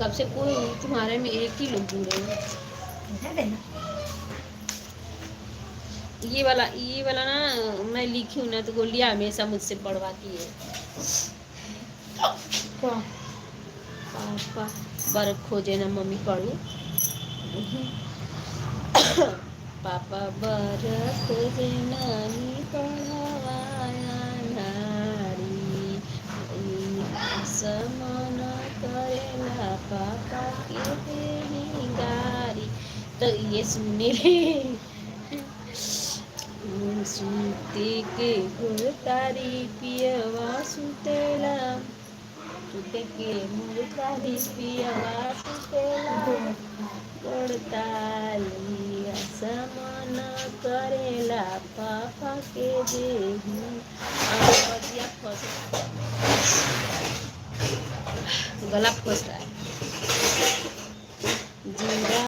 कब से कोई तुम्हारे में एक ही लोग जुड़े हैं। ये वाला ना मैं लिखी हूँ ना तो गोलिया हमेशा मुझसे पढ़वाती है। पापा बर खोजे ना मम्मी पढ़ू। पापा बर खोजे नानी पढ़वाया नारी समन करेला पापा के देनी गारी। तो ये सुनने सुनते के गुरतारी पियवा सुतेला सुते के मुरतारी पियवा सुतेला गुरतारी असमन करेला पापा के देही। गला फंस रहा है।